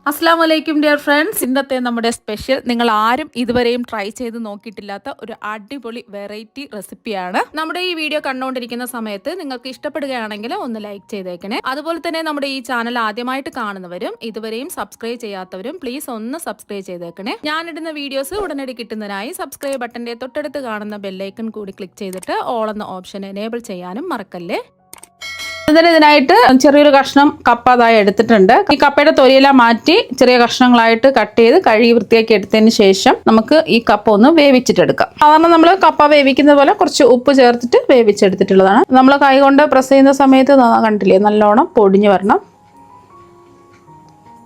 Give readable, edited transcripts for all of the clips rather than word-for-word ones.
അസ്സലാമു അലൈക്കും dear friends. ഇന്നത്തെ നമ്മുടെ സ്പെഷ്യൽ നിങ്ങൾ ആരും ഇതുവരെയും ട്രൈ ചെയ്ത് നോക്കിയിട്ടില്ലാത്ത ഒരു അടിപൊളി വെറൈറ്റി റെസിപ്പിയാണ്. നമ്മുടെ ഈ വീഡിയോ കണ്ടുകൊണ്ടിരിക്കുന്ന സമയത്ത് നിങ്ങൾക്ക് ഇഷ്ടപ്പെടുകയാണെങ്കിൽ ഒന്ന് ലൈക്ക് ചെയ്തേക്കണേ. അതുപോലെ തന്നെ നമ്മുടെ ഈ ചാനൽ ആദ്യമായിട്ട് കാണുന്നവരും ഇതുവരെയും സബ്സ്ക്രൈബ് ചെയ്യാത്തവരും പ്ലീസ് ഒന്ന് സബ്സ്ക്രൈബ് ചെയ്തേക്കണേ. ഞാനിടുന്ന വീഡിയോസ് ഉടനടി കിട്ടുന്നതിനായി സബ്സ്ക്രൈബ് ബട്ടന്റെ തൊട്ടടുത്ത് കാണുന്ന ബെല്ലൈക്കൺ കൂടി ക്ലിക്ക് ചെയ്തിട്ട് ഓൾ എന്ന ഓപ്ഷൻ എനേബിൾ ചെയ്യാനും മറക്കല്ലേ. ഇതിനായിട്ട് ചെറിയൊരു കഷ്ണം കപ്പ അതായി എടുത്തിട്ടുണ്ട്. ഈ കപ്പയുടെ തൊലിയെല്ലാം മാറ്റി ചെറിയ കഷ്ണങ്ങളായിട്ട് കട്ട് ചെയ്ത് കഴുകി വൃത്തിയാക്കി എടുത്തതിന് ശേഷം നമുക്ക് ഈ കപ്പ ഒന്ന് വേവിച്ചിട്ടെടുക്കാം. സാധാരണ നമ്മൾ കപ്പ വേവിക്കുന്ന പോലെ കുറച്ച് ഉപ്പ് ചേർത്തിട്ട് വേവിച്ചെടുത്തിട്ടുള്ളതാണ്. നമ്മൾ കൈ കൊണ്ട് പ്രസ് ചെയ്യുന്ന സമയത്ത് കണ്ടില്ലേ, നല്ലോണം പൊടിഞ്ഞു വരണം.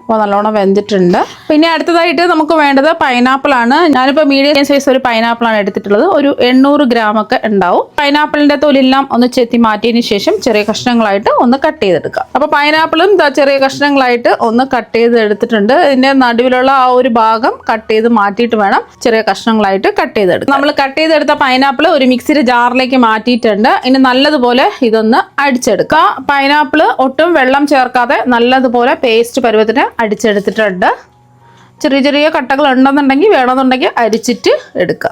അപ്പോൾ നല്ലോണം വെന്തിട്ടുണ്ട്. പിന്നെ അടുത്തതായിട്ട് നമുക്ക് വേണ്ടത് പൈനാപ്പിൾ ആണ്. ഞാനിപ്പോൾ മീഡിയം സൈസ് ഒരു പൈനാപ്പിളാണ് എടുത്തിട്ടുള്ളത്. ഒരു 800 ഗ്രാം ഒക്കെ ഉണ്ടാവും. പൈനാപ്പിളിന്റെ തൊലിയെല്ലാം ഒന്ന് ചെത്തി മാറ്റിയതിന് ശേഷം ചെറിയ കഷ്ണങ്ങളായിട്ട് ഒന്ന് കട്ട് ചെയ്തെടുക്കാം. അപ്പോൾ പൈനാപ്പിളും ചെറിയ കഷ്ണങ്ങളായിട്ട് ഒന്ന് കട്ട് ചെയ്ത് എടുത്തിട്ടുണ്ട്. ഇതിന്റെ നടുവിലുള്ള ആ ഒരു ഭാഗം കട്ട് ചെയ്ത് മാറ്റിയിട്ട് വേണം ചെറിയ കഷ്ണങ്ങളായിട്ട് കട്ട് ചെയ്തെടുക്കാം. നമ്മൾ കട്ട് ചെയ്തെടുത്ത പൈനാപ്പിൾ ഒരു മിക്സിയുടെ ജാറിലേക്ക് മാറ്റിയിട്ടുണ്ട്. ഇനി നല്ലതുപോലെ ഇതൊന്ന് അടിച്ചെടുക്കാം. പൈനാപ്പിൾ ഒട്ടും വെള്ളം ചേർക്കാതെ നല്ലതുപോലെ പേസ്റ്റ് പരുവത്തിന് അടിച്ചെടുത്തിട്ടുണ്ട്. ചെറിയ ചെറിയ കട്ടകൾ ഉണ്ടെന്നുണ്ടെങ്കിൽ വേണമെന്നുണ്ടെങ്കിൽ അരിച്ചിട്ട് എടുക്കുക.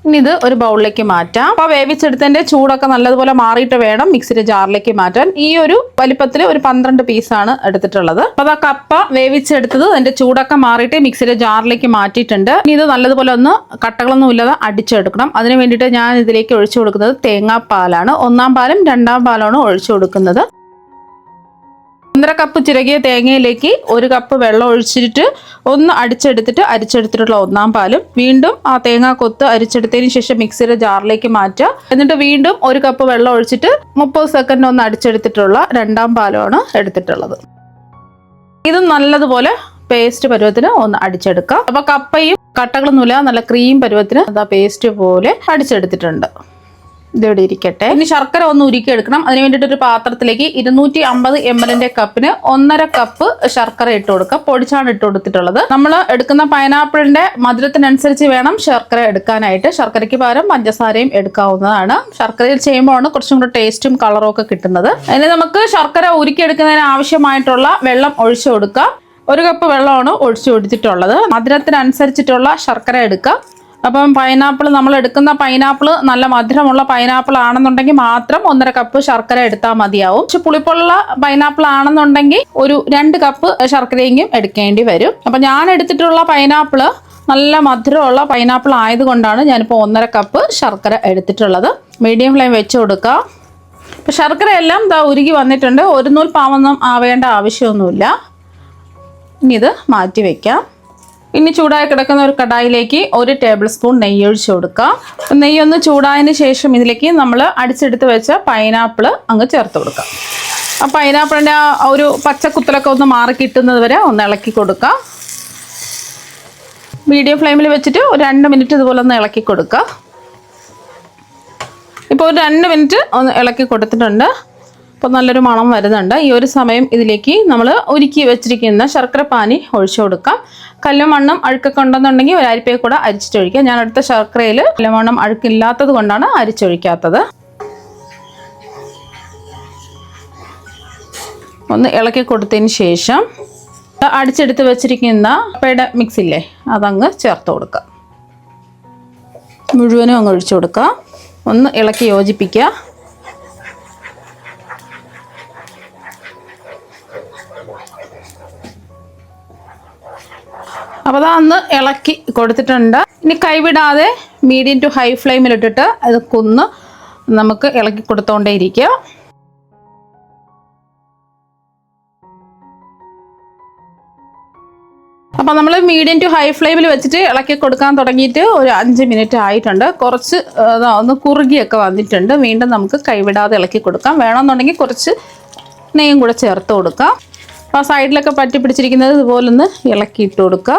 ഇനി ഇത് ഒരു ബൗളിലേക്ക് മാറ്റാം. അപ്പോൾ വേവിച്ചെടുത്തതിൻ്റെ ചൂടൊക്കെ നല്ലതുപോലെ മാറിയിട്ട് വേണം മിക്സിയുടെ ജാറിലേക്ക് മാറ്റാൻ. ഈ ഒരു വലിപ്പത്തിൽ ഒരു 12 പീസാണ് എടുത്തിട്ടുള്ളത്. അപ്പോൾ ആ കപ്പ വേവിച്ചെടുത്തത് അതിൻ്റെ ചൂടൊക്കെ മാറിയിട്ട് മിക്സിയുടെ ജാറിലേക്ക് മാറ്റിയിട്ടുണ്ട്. ഇനി ഇത് നല്ലതുപോലെ ഒന്ന് കട്ടകളൊന്നും ഇല്ലാതെ അടിച്ചെടുക്കണം. അതിന് വേണ്ടിയിട്ട് ഞാൻ ഇതിലേക്ക് ഒഴിച്ചു കൊടുക്കുന്നത് തേങ്ങാപ്പാലാണ്. 1-ാം പാലും 2-ാം പാലാണ് ഒഴിച്ചു കൊടുക്കുന്നത്. 1.5 കപ്പ് ചിരകിയ തേങ്ങയിലേക്ക് 1 കപ്പ് വെള്ളം ഒഴിച്ചിട്ട് ഒന്ന് അരിച്ചെടുത്തിട്ടുള്ള 1-ാം പാലും വീണ്ടും ആ തേങ്ങ കൊത്ത് അരിച്ചെടുത്തതിന് ശേഷം മിക്സിയുടെ ജാറിലേക്ക് മാറ്റുക. എന്നിട്ട് വീണ്ടും 1 കപ്പ് വെള്ളം ഒഴിച്ചിട്ട് 30 സെക്കൻഡ് ഒന്ന് അടിച്ചെടുത്തിട്ടുള്ള 2-ാം പാലുമാണ് എടുത്തിട്ടുള്ളത്. ഇത് നല്ലതുപോലെ പേസ്റ്റ് പരുവത്തിന് ഒന്ന് അടിച്ചെടുക്കാം. അപ്പൊ കപ്പയും കട്ടകളൊന്നുമില്ല, നല്ല ക്രീം പരുവത്തിന് പേസ്റ്റ് പോലെ അടിച്ചെടുത്തിട്ടുണ്ട്. ഇതിവിടെ ഇരിക്കട്ടെ. ഇനി ശർക്കര ഒന്ന് ഉരുക്കിയെടുക്കണം. അതിന് വേണ്ടിയിട്ട് ഒരു പാത്രത്തിലേക്ക് 250 ml കപ്പിന് 1.5 കപ്പ് ശർക്കര ഇട്ട് കൊടുക്കുക. പൊടിച്ചാണ് ഇട്ട് കൊടുത്തിട്ടുള്ളത്. നമ്മൾ എടുക്കുന്ന പൈനാപ്പിളിന്റെ മധുരത്തിനനുസരിച്ച് വേണം ശർക്കര എടുക്കാനായിട്ട്. ശർക്കരയ്ക്ക് പകരം പഞ്ചസാരയും എടുക്കാവുന്നതാണ്. ശർക്കരയിൽ ചെയ്യുമ്പോഴാണ് കുറച്ചും കൂടെ ടേസ്റ്റും കളറും ഒക്കെ കിട്ടുന്നത്. അതിന് നമുക്ക് ശർക്കര ഉരുക്കിയെടുക്കുന്നതിന് ആവശ്യമായിട്ടുള്ള വെള്ളം ഒഴിച്ചു കൊടുക്കുക. 1 കപ്പ് വെള്ളമാണ് ഒഴിച്ചു കൊടുത്തിട്ടുള്ളത്. മധുരത്തിനനുസരിച്ചിട്ടുള്ള ശർക്കര എടുക്കുക. അപ്പം പൈനാപ്പിൾ നമ്മൾ എടുക്കുന്ന പൈനാപ്പിൾ നല്ല മധുരമുള്ള പൈനാപ്പിൾ ആണെന്നുണ്ടെങ്കിൽ മാത്രം 1.5 കപ്പ് ശർക്കര എടുത്താൽ മതിയാവും. പക്ഷെ പുളിപ്പുള്ള പൈനാപ്പിൾ ആണെന്നുണ്ടെങ്കിൽ ഒരു 2 കപ്പ് ശർക്കരയെങ്കിലും എടുക്കേണ്ടി വരും. അപ്പം ഞാൻ എടുത്തിട്ടുള്ള പൈനാപ്പിൾ നല്ല മധുരമുള്ള പൈനാപ്പിൾ ആയതുകൊണ്ടാണ് ഞാനിപ്പോൾ 1.5 കപ്പ് ശർക്കര എടുത്തിട്ടുള്ളത്. മീഡിയം ഫ്ലെയിം വെച്ച് കൊടുക്കുക. അപ്പം ശർക്കര എല്ലാം ഉരുകി വന്നിട്ടുണ്ട്. ഒരു നൂൽ പാവൊന്നും ആവേണ്ട ആവശ്യമൊന്നുമില്ല. ഇനി ഇത് മാറ്റി വയ്ക്കാം. ഇനി ചൂടായി കിടക്കുന്ന ഒരു കടായിലേക്ക് 1 ടേബിൾ സ്പൂൺ നെയ്യ് ഒഴിച്ചു കൊടുക്കാം. നെയ്യ് ഒന്ന് ചൂടായതിന് ശേഷം ഇതിലേക്ക് നമ്മൾ അടിച്ചെടുത്ത് വെച്ച പൈനാപ്പിൾ അങ്ങ് ചേർത്ത് കൊടുക്കാം. ആ പൈനാപ്പിളിൻ്റെ ആ ഒരു പച്ചക്കുത്തലൊക്കെ ഒന്ന് മാറി കിട്ടുന്നത് വരെ ഒന്ന് ഇളക്കി കൊടുക്കാം. മീഡിയം ഫ്ലെയിമിൽ വെച്ചിട്ട് ഒരു 2 മിനിറ്റ് ഇതുപോലെ ഒന്ന് ഇളക്കി കൊടുക്കുക. ഇപ്പോൾ ഒരു 2 മിനിറ്റ് ഒന്ന് ഇളക്കി കൊടുത്തിട്ടുണ്ട്. അപ്പോൾ നല്ലൊരു മണം വരുന്നുണ്ട്. ഈ ഒരു സമയം ഇതിലേക്ക് നമ്മൾ ഉരുക്കി വെച്ചിരിക്കുന്ന ശർക്കര പാനി ഒഴിച്ചു കൊടുക്കാം. കല്ലും മണ്ണും അഴുക്കൊക്കെ ഉണ്ടെന്നുണ്ടെങ്കിൽ ഒരു അരിപ്പയെ കൂടെ അരിച്ചിട്ടൊഴിക്കുക. ഞാൻ എടുത്ത ശർക്കരയിൽ കല്ലും മണ്ണും അഴുക്കില്ലാത്തത് കൊണ്ടാണ് അരിച്ചൊഴിക്കാത്തത്. ഒന്ന് ഇളക്കി കൊടുത്തതിന് ശേഷം അടിച്ചെടുത്ത് വെച്ചിരിക്കുന്ന കപ്പയുടെ മിക്സില്ലേ അതങ്ങ് ചേർത്ത് കൊടുക്കുക. മുഴുവനും അങ്ങ് ഒഴിച്ചു കൊടുക്കുക. ഒന്ന് ഇളക്കി യോജിപ്പിക്കുക. അപ്പോൾ അതൊന്ന് ഇളക്കി കൊടുത്തിട്ടുണ്ട്. ഇനി കൈവിടാതെ മീഡിയം ടു ഹൈ ഫ്ലെയിമിലിട്ടിട്ട് അത് നമുക്ക് ഇളക്കി കൊടുത്തോണ്ടേ ഇരിക്കുക. അപ്പോൾ നമ്മൾ മീഡിയം ടു ഹൈ ഫ്ലെയിമിൽ വെച്ചിട്ട് ഇളക്കി കൊടുക്കാൻ തുടങ്ങിയിട്ട് ഒരു 5 മിനിറ്റ് ആയിട്ടുണ്ട്. കുറച്ച് ഒന്ന് കുറുകിയൊക്കെ വന്നിട്ടുണ്ട്. വീണ്ടും നമുക്ക് കൈവിടാതെ ഇളക്കി കൊടുക്കാം. വേണമെന്നുണ്ടെങ്കിൽ കുറച്ച് നെയ്യും കൂടെ ചേർത്ത് കൊടുക്കാം. അപ്പോൾ സൈഡിലൊക്കെ പറ്റി പിടിച്ചിരിക്കുന്നത് ഇതുപോലെ ഒന്ന് ഇളക്കിയിട്ട് കൊടുക്കുക.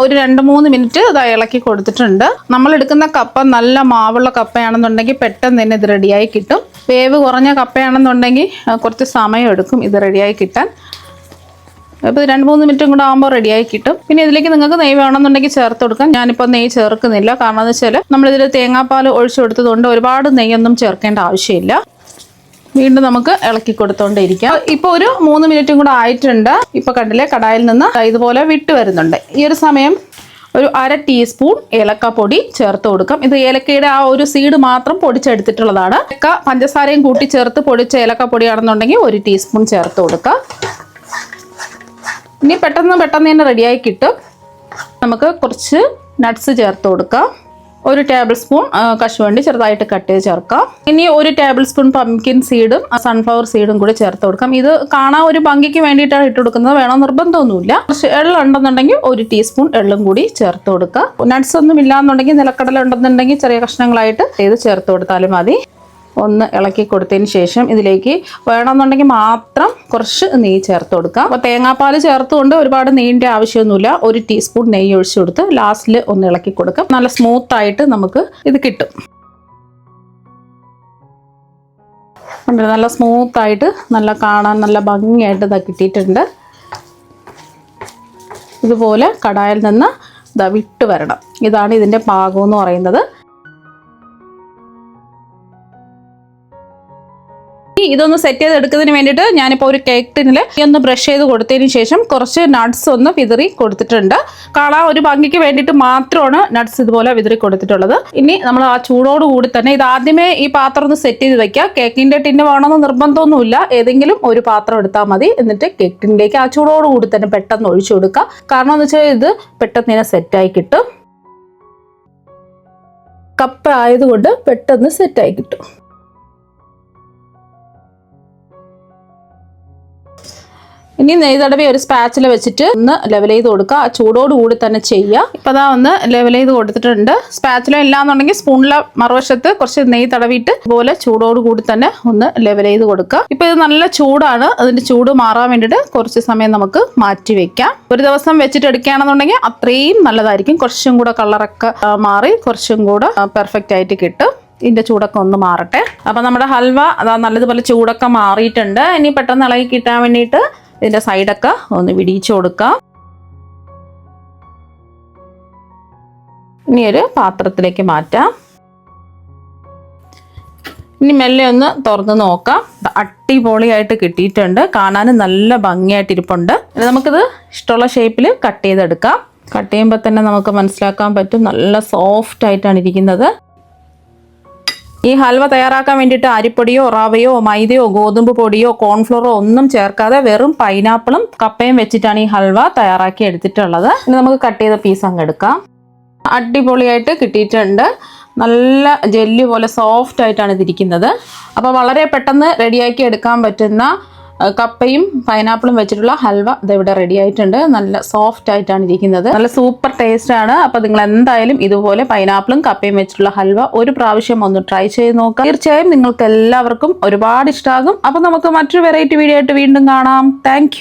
ഒരു 2-3 മിനിറ്റ് ഇളക്കി കൊടുത്തിട്ടുണ്ട്. നമ്മൾ എടുക്കുന്ന കപ്പ നല്ല മാവുള്ള കപ്പയാണെന്നുണ്ടെങ്കിൽ പെട്ടെന്ന് തന്നെ ഇത് റെഡിയായി കിട്ടും. വേവ് കുറഞ്ഞ കപ്പയാണെന്നുണ്ടെങ്കിൽ കുറച്ച് സമയം എടുക്കും ഇത് റെഡിയായി കിട്ടാൻ. അപ്പോൾ 2-3 മിനിറ്റും കൂടെ ആകുമ്പോൾ റെഡിയായി കിട്ടും. പിന്നെ ഇതിലേക്ക് നിങ്ങൾക്ക് നെയ്യ് വേണമെന്നുണ്ടെങ്കിൽ ചേർത്ത് കൊടുക്കാം. ഞാനിപ്പോൾ നെയ്യ് ചേർക്കുന്നില്ല. കാരണം എന്ന് വെച്ചാൽ നമ്മളിതിൽ തേങ്ങാപ്പാൽ ഒഴിച്ചു കൊടുത്തതുകൊണ്ട് ഒരുപാട് നെയ്യൊന്നും ചേർക്കേണ്ട ആവശ്യമില്ല. വീണ്ടും നമുക്ക് ഇളക്കി കൊടുത്തോണ്ടിരിക്കാം. ഇപ്പോൾ ഒരു 3 മിനിറ്റും കൂടെ ആയിട്ടുണ്ട്. ഇപ്പോൾ കണ്ടില്ലേ, കടായിൽ നിന്ന് ഇതുപോലെ വിട്ട് വരുന്നുണ്ട്. ഈ ഒരു സമയം ഒരു 1/2 ടീസ്പൂൺ ഏലക്കപ്പൊടി ചേർത്ത് കൊടുക്കാം. ഇത് ഏലക്കയുടെ ആ ഒരു സീഡ് മാത്രം പൊടിച്ചെടുത്തിട്ടുള്ളതാണ്. പഞ്ചസാരയും കൂട്ടി ചേർത്ത് പൊടിച്ച ഏലക്കപ്പൊടിയാണെന്നുണ്ടെങ്കിൽ 1 ടീസ്പൂൺ ചേർത്ത് കൊടുക്കാം. ഇനി പെട്ടെന്ന് തന്നെ റെഡിയായി കിട്ടും. നമുക്ക് കുറച്ച് നട്ട്സ് ചേർത്ത് കൊടുക്കാം. 1 ടേബിൾ സ്പൂൺ കശുവണ്ടി ചെറുതായിട്ട് കട്ട് ചെയ്ത് ചേർക്കാം. ഇനി 1 ടേബിൾ സ്പൂൺ പംകിൻ സീഡും സൺഫ്ലവർ സീഡും കൂടി ചേർത്ത് കൊടുക്കാം. ഇത് കാണാൻ ഒരു ഭംഗിക്ക് വേണ്ടിയിട്ടാണ് ഇട്ട് കൊടുക്കുന്നത്, വേണം നിർബന്ധമൊന്നുമില്ല. കുറച്ച് എള്ളുണ്ടെന്നുണ്ടെങ്കിൽ 1 ടീസ്പൂൺ എള്ളും കൂടി ചേർത്ത് കൊടുക്കുക. നട്ട്സ് ഒന്നും ഇല്ലാന്നുണ്ടെങ്കിൽ നിലക്കടല ഉണ്ടെന്നുണ്ടെങ്കിൽ ചെറിയ കഷ്ണങ്ങളായിട്ട് ഇത് ചേർത്ത് കൊടുത്താലും മതി. ഒന്ന് ഇളക്കി കൊടുത്തതിന് ശേഷം ഇതിലേക്ക് വേണമെന്നുണ്ടെങ്കിൽ മാത്രം കുറച്ച് നെയ്യ് ചേർത്ത് കൊടുക്കാം. അപ്പോൾ തേങ്ങാപ്പാൽ ചേർത്തുകൊണ്ട് ഒരുപാട് നെയ്യിൻ്റെ ആവശ്യമൊന്നുമില്ല. 1 ടീസ്പൂൺ നെയ്യ് ഒഴിച്ചു കൊടുത്ത് ലാസ്റ്റിൽ ഒന്ന് ഇളക്കി കൊടുക്കാം. നല്ല സ്മൂത്തായിട്ട് നമുക്ക് ഇത് കിട്ടും. നല്ല സ്മൂത്തായിട്ട് നല്ല കാണാൻ നല്ല ഭംഗിയായിട്ട് ഇതാ കിട്ടിയിട്ടുണ്ട്. ഇതുപോലെ കടായിൽ നിന്ന് ഇതാ വിട്ട് വരണം. ഇതാണ് ഇതിൻ്റെ പാകം എന്ന് പറയുന്നത്. ഇതൊന്ന് സെറ്റ് ചെയ്ത് എടുക്കുന്നതിന് വേണ്ടിയിട്ട് ഞാനിപ്പോൾ ഒരു കേക്ക് ടിന്നിൽ ഒന്ന് ബ്രഷ് ചെയ്ത് കൊടുത്തതിന് ശേഷം കുറച്ച് നട്ട്സ് ഒന്ന് വിതറി കൊടുത്തിട്ടുണ്ട്. കാണാൻ ഒരു ഭംഗിക്ക് വേണ്ടിയിട്ട് മാത്രമാണ് നട്ട്സ് ഇതുപോലെ വിതറി കൊടുത്തിട്ടുള്ളത്. ഇനി നമ്മൾ ആ ചൂടോട് കൂടി തന്നെ ഇത് ആദ്യമേ ഈ പാത്രം ഒന്ന് സെറ്റ് ചെയ്ത് വെക്കുക. കേക്കിൻ്റെ ടിന്ന് വേണമെന്ന് നിർബന്ധമൊന്നുമില്ല, ഏതെങ്കിലും ഒരു പാത്രം എടുത്താൽ മതി. എന്നിട്ട് കേക്ക് ടിന്നിലേക്ക് ആ ചൂടോട് കൂടി തന്നെ പെട്ടെന്ന് ഒഴിച്ചു കൊടുക്കുക. കാരണം എന്ന് വെച്ചാൽ ഇത് പെട്ടെന്ന് തന്നെ സെറ്റായി കിട്ടും. കപ്പ് ആയതുകൊണ്ട് പെട്ടെന്ന് സെറ്റായി കിട്ടും. ഇനി നെയ്യ് തടവി ഒരു സ്പാച്ചില വെച്ചിട്ട് ഒന്ന് ലെവൽ ചെയ്ത് കൊടുക്കുക. ആ ചൂടോട് കൂടി തന്നെ ചെയ്യുക. ഇപ്പം അതാ ഒന്ന് ലെവൽ ചെയ്ത് കൊടുത്തിട്ടുണ്ട്. സ്പാച്ചില ഇല്ലാന്നുണ്ടെങ്കിൽ സ്പൂണിലെ മറുവശത്ത് കുറച്ച് നെയ്യ് തടവിയിട്ട് ഇതുപോലെ ചൂടോട് കൂടി തന്നെ ഒന്ന് ലെവൽ ചെയ്ത് കൊടുക്കുക. ഇപ്പം ഇത് നല്ല ചൂടാണ്. അതിൻ്റെ ചൂട് മാറാൻ വേണ്ടിയിട്ട് കുറച്ച് സമയം നമുക്ക് മാറ്റി വെക്കാം. ഒരു ദിവസം വെച്ചിട്ട് എടുക്കുകയാണെന്നുണ്ടെങ്കിൽ അത്രയും നല്ലതായിരിക്കും. കുറച്ചും കൂടെ കളറൊക്കെ മാറി കുറച്ചും കൂടെ പെർഫെക്റ്റ് ആയിട്ട് കിട്ടും. ഇതിൻ്റെ ചൂടൊക്കെ ഒന്ന് മാറട്ടെ. അപ്പം നമ്മുടെ ഹൽവ അതാ നല്ലതുപോലെ ചൂടൊക്കെ മാറിയിട്ടുണ്ട്. ഇനി പെട്ടെന്ന് ഇളകി കിട്ടാൻ വേണ്ടിയിട്ട് ഇതിൻ്റെ സൈഡൊക്കെ ഒന്ന് വിടിയിച്ചു കൊടുക്കാം. ഇനി ഒരു പാത്രത്തിലേക്ക് മാറ്റാം. ഇനി മെല്ലെ ഒന്ന് തുറന്ന് നോക്കാം. അടിപൊളിയായിട്ട് കിട്ടിയിട്ടുണ്ട്. കാണാനും നല്ല ഭംഗിയായിട്ടിരിപ്പുണ്ട്. നമുക്കിത് ഇഷ്ടമുള്ള ഷേപ്പിൽ കട്ട് ചെയ്തെടുക്കാം. കട്ട് ചെയ്യുമ്പോൾ തന്നെ നമുക്ക് മനസ്സിലാക്കാൻ പറ്റും നല്ല സോഫ്റ്റ് ആയിട്ടാണ് ഇരിക്കുന്നത്. ഈ ഹൽവ തയ്യാറാക്കാൻ വേണ്ടിയിട്ട് അരിപ്പൊടിയോ റവയോ മൈദയോ ഗോതമ്പ് പൊടിയോ കോൺഫ്ലോറോ ഒന്നും ചേർക്കാതെ വെറും പൈനാപ്പിളും കപ്പയും വെച്ചിട്ടാണ് ഈ ഹൽവ തയ്യാറാക്കി എടുത്തിട്ടുള്ളത്. ഇനി നമുക്ക് കട്ട് ചെയ്ത പീസ് അങ്ങ് എടുക്കാം. അടിപൊളിയായിട്ട് കിട്ടിയിട്ടുണ്ട്. നല്ല ജെല്ലി പോലെ സോഫ്റ്റ് ആയിട്ടാണ് ഇതിരിക്കുന്നത്. അപ്പോൾ വളരെ പെട്ടെന്ന് റെഡിയാക്കി എടുക്കാൻ പറ്റുന്ന കപ്പയും പൈനാപ്പിളും വെച്ചിട്ടുള്ള ഹൽവ ഇതിവിടെ റെഡി ആയിട്ടുണ്ട്. നല്ല സോഫ്റ്റ് ആയിട്ടാണ് ഇരിക്കുന്നത്. നല്ല സൂപ്പർ ടേസ്റ്റ് ആണ്. അപ്പോൾ നിങ്ങൾ എന്തായാലും ഇതുപോലെ പൈനാപ്പിളും കപ്പയും വെച്ചിട്ടുള്ള ഹൽവ ഒരു പ്രാവശ്യം ഒന്ന് ട്രൈ ചെയ്ത് നോക്കാം. തീർച്ചയായും നിങ്ങൾക്ക് എല്ലാവർക്കും ഒരുപാട് ഇഷ്ടമാകും. അപ്പോൾ നമുക്ക് മറ്റൊരു വെറൈറ്റി വീഡിയോ ആയിട്ട് വീണ്ടും കാണാം. താങ്ക്